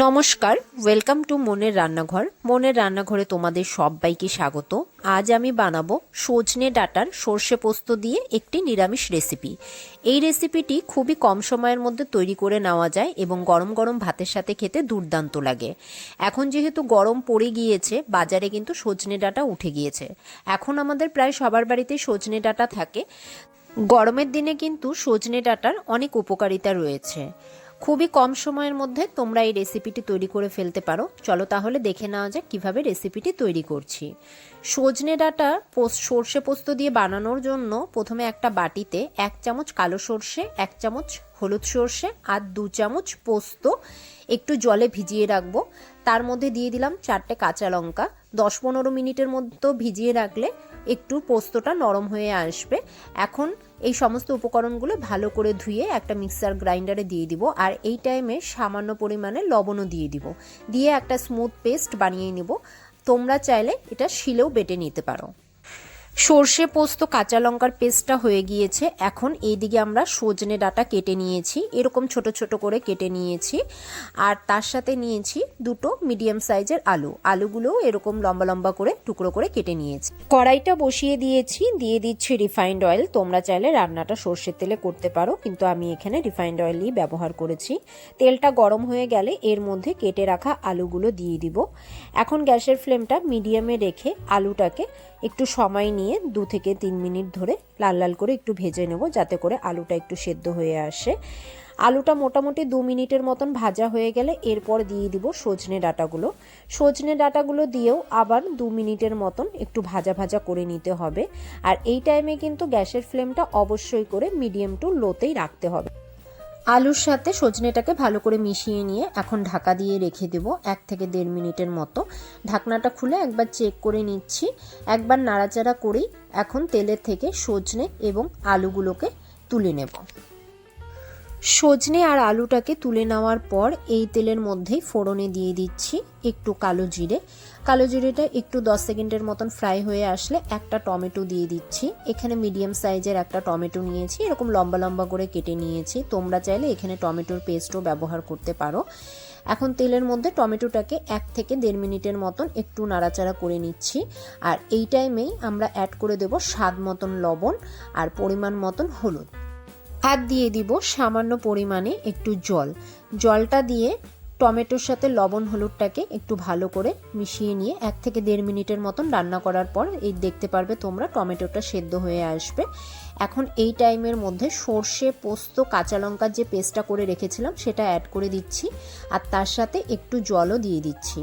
নমস্কার, welcome to মনের রান্নাঘর। মনের রান্নাঘরে তোমাদের সবাইকে স্বাগত। আজ আমি বানাবো সজনে ডাঁটার সর্ষে পোস্ত দিয়ে একটি নিরামিষ রেসিপি। এই রেসিপিটি খুবই কম সময়ের মধ্যে তৈরি করে নেওয়া যায় এবং গরম গরম ভাতের সাথে খেতে দুর্দান্ত লাগে। এখন যেহেতু গরম পড়ে গিয়েছে, বাজারে কিন্তু সজনে ডাঁটা উঠে গিয়েছে। এখন আমাদের প্রায় সবার বাড়িতেই সজনে ডাঁটা থাকে। গরমের দিনে কিন্তু সজনে ডাঁটার অনেক উপকারিতা রয়েছে। খুবই কম সময়ের মধ্যে তোমরা এই রেসিপিটি তৈরি করে ফেলতে পারো। চলো তাহলে দেখে নেওয়া যাক কীভাবে রেসিপিটি তৈরি করছি। সজনে ডাঁটা সর্ষে পোস্ত দিয়ে বানানোর জন্য প্রথমে একটা বাটিতে 1 চামচ কালো সর্ষে, 1 চামচ হলুদ সর্ষে আর 2 চামচ পোস্ত একটু জলে ভিজিয়ে রাখবো। তার মধ্যে দিয়ে দিলাম 4টে কাঁচা লঙ্কা। 10-15 মিনিটের মধ্যে ভিজিয়ে রাখলে একটু পোস্তটা নরম হয়ে আসবে। এখন এই সমস্ত উপকরণগুলো ভালো করে ধুয়ে একটা মিক্সার গ্রাইন্ডারে দিয়ে দিব, আর এই টাইমে সামান্য পরিমাণে লবণও দিয়ে দিব। দিয়ে একটা স্মুথ পেস্ট বানিয়ে নিব। তোমরা চাইলে এটা শিলেও বেটে নিতে পারো। সর্ষে পোস্ত কাঁচা লঙ্কার পেস্টটা হয়ে গিয়েছে। এখন এইদিকে আমরা সজনে ডাঁটা কেটে নিয়েছি, এরকম ছোট ছোট করে কেটে নিয়েছি। আর তার সাথে নিয়েছি 2টো মিডিয়াম সাইজের আলুগুলোও এরকম লম্বা লম্বা করে টুকরো করে কেটে নিয়েছি। কড়াইটা বসিয়ে দিয়েছি, দিয়ে দিচ্ছি রিফাইন্ড অয়েল। তোমরা চাইলে রান্নাটা সর্ষের তেলে করতে পারো, কিন্তু আমি এখানে রিফাইন্ড অয়েলই ব্যবহার করেছি। তেলটা গরম হয়ে গেলে এর মধ্যে কেটে রাখা আলুগুলো দিয়ে দিব। এখন গ্যাসের ফ্লেমটা মিডিয়ামে রেখে আলুটাকে একটু সময় নিয়ে 2 থেকে 3 মিনিট ধরে লাল লাল করে একটু ভেজে নেব, যাতে করে আলুটা একটু সেদ্ধ হয়ে আসে। আলুটা মোটামুটি 2 মিনিটের মতন ভাজা হয়ে গেলে এরপর দিয়ে দিব সজনে ডাঁটাগুলো দিয়েও আবার 2 মিনিটের মতন একটু ভাজা ভাজা করে নিতে হবে। আর এই টাইমে কিন্তু গ্যাসের ফ্লেমটা অবশ্যই করে মিডিয়াম টু লোতেই রাখতে হবে। আলুর সাথে সজনেটাকে ভালো করে মিশিয়ে নিয়ে এখন ঢাকা দিয়ে রেখে দেব 1 থেকে 1.5 মিনিটের মতো। ঢাকনাটা খুলে একবার চেক করে নিচ্ছি। একবার নাড়াচাড়া করেই এখন তেলের থেকে সজনে এবং আলুগুলোকে তুলে নেব। সজনে আর আলুটাকে তুলে নেওয়ার পর এই তেলের মধ্যেই ফোড়নে দিয়ে দিচ্ছি একটু কালো জিরেটা একটু 10 সেকেন্ডের মতন ফ্রাই হয়ে আসলে একটা টমেটো দিয়ে দিচ্ছি। এখানে মিডিয়াম সাইজের একটা টমেটো নিয়েছি, এরকম লম্বা লম্বা করে কেটে নিয়েছি। তোমরা চাইলে এখানে টমেটোর পেস্টও ব্যবহার করতে পারো। এখন তেলের মধ্যে টমেটোটাকে 1 থেকে 1.5 মিনিটের মতন একটু নাড়াচাড়া করে নিচ্ছি। আর এই টাইমেই আমরা অ্যাড করে দেব স্বাদ মতন লবণ আর পরিমাণ মতন হলুদ। আর দিয়ে দিব সামান্য পরিমাণে একটু জলটা দিয়ে টমেটোর সাথে লবণ হলুদটাকে একটু ভালো করে মিশিয়ে নিয়ে 1 থেকে 1.5 মিনিটের মতন রান্না করার পর এই দেখতে পারবে তোমরা টমেটোটা সেদ্ধ হয়ে আসবে। এখন এই টাইমের মধ্যে সর্ষে পোস্ত কাঁচা লঙ্কার যে পেস্টটা করে রেখেছিলাম সেটা অ্যাড করে দিচ্ছি, আর তার সাথে একটু জলও দিয়ে দিচ্ছি।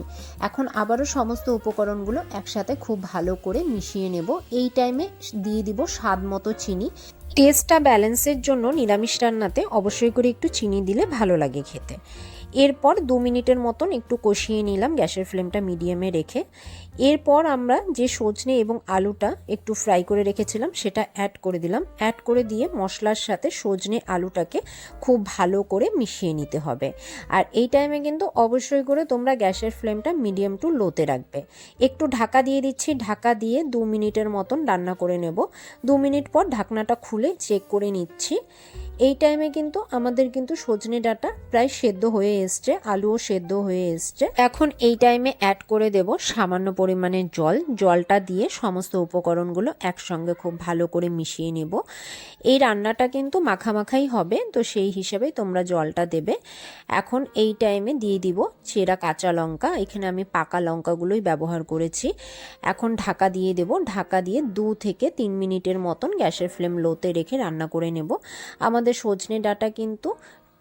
এখন আবারও সমস্ত উপকরণগুলো একসাথে খুব ভালো করে মিশিয়ে নেব। এই টাইমে দিয়ে দিব স্বাদ মতো চিনি। টেস্টটা ব্যালেন্সের জন্য নিরামিষ রান্নাতে অবশ্যই করে একটু চিনি দিলে ভালো লাগে খেতে। এরপর 2 মিনিটের মতন একটু কষিয়ে নিলাম গ্যাসের ফ্লেমটা মিডিয়ামে রেখে। এরপর আমরা যে সজনে এবং আলুটা একটু ফ্রাই করে রেখেছিলাম সেটা অ্যাড করে দিলাম। অ্যাড করে দিয়ে মশলার সাথে সজনে আলুটাকে খুব ভালো করে মিশিয়ে নিতে হবে। আর এই টাইমে কিন্তু অবশ্যই করে তোমরা গ্যাসের ফ্লেমটা মিডিয়াম টু লোতে রাখবে। একটু ঢাকা দিয়ে দিচ্ছি, ঢাকা দিয়ে 2 মিনিটের মতন রান্না করে নেব। 2 মিনিট পর ঢাকনাটা খুলে চেক করে নিচ্ছি। এই টাইমে কিন্তু আমাদের সজনে ডাঁটা প্রায় সেদ্ধ হয়ে এসছে, আলুও সেদ্ধ হয়ে এসছে। এখন এই টাইমে অ্যাড করে দেব সামান্য পরিমাণে জলটা দিয়ে সমস্ত উপকরণগুলো একসঙ্গে খুব ভালো করে মিশিয়ে নেব। এই রান্নাটা কিন্তু মাখামাখাই হবে, তো সেই হিসেবে তোমরা জলটা দেবে। এখন এই টাইমে দিয়ে দিব চেরা কাঁচা লঙ্কা। এখানে আমি পাকা লঙ্কাগুলোই ব্যবহার করেছি। এখন ঢাকা দিয়ে দেব। ঢাকা দিয়ে 2 থেকে 3 মিনিটের মতন গ্যাসের ফ্লেম লোতে রেখে রান্না করে নেব। আমাদের সজনে ডাঁটা কিন্তু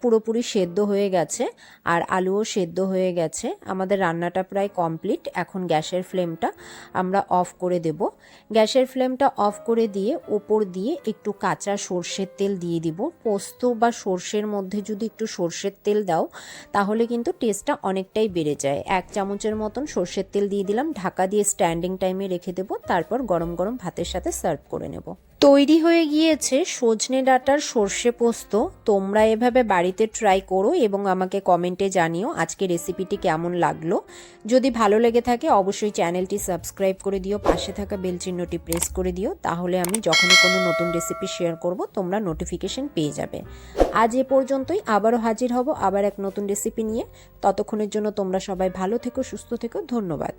পুরোপুরি সেদ্ধ হয়ে গেছে আর আলুও সেদ্ধ হয়ে গেছে। আমাদের রান্নাটা প্রায় কমপ্লিট। এখন গ্যাসের ফ্লেমটা আমরা অফ করে দেব। গ্যাসের ফ্লেমটা অফ করে দিয়ে ওপর দিয়ে একটু কাঁচা সর্ষের তেল দিয়ে দিব। পোস্ত বা সর্ষের মধ্যে যদি একটু সর্ষের তেল দাও তাহলে কিন্তু টেস্টটা অনেকটাই বেড়ে যায়। 1 চামচের মতন সর্ষের তেল দিয়ে দিলাম। ঢাকা দিয়ে স্ট্যান্ডিং টাইমে রেখে দেব, তারপর গরম গরম ভাতের সাথে সার্ভ করে নেব। তৈরি হয়ে গিয়েছে সজনে ডাঁটার সর্ষে পোস্ত। তোমরা এভাবে বাড়িতে ট্রাই করো এবং আমাকে কমেন্টে জানিও আজকে রেসিপিটি কেমন লাগলো। যদি ভালো লেগে থাকে অবশ্যই চ্যানেলটি সাবস্ক্রাইব করে দিও, পাশে থাকা বেল চিহ্নটি প্রেস করে দিও, তাহলে আমি যখনই কোনো নতুন রেসিপি শেয়ার করব তোমরা নোটিফিকেশন পেয়ে যাবে। আজ এ পর্যন্তই, আবারও হাজির হব আবার এক নতুন রেসিপি নিয়ে। ততক্ষণের জন্য তোমরা সবাই ভালো থেকো, সুস্থ থেকো, ধন্যবাদ।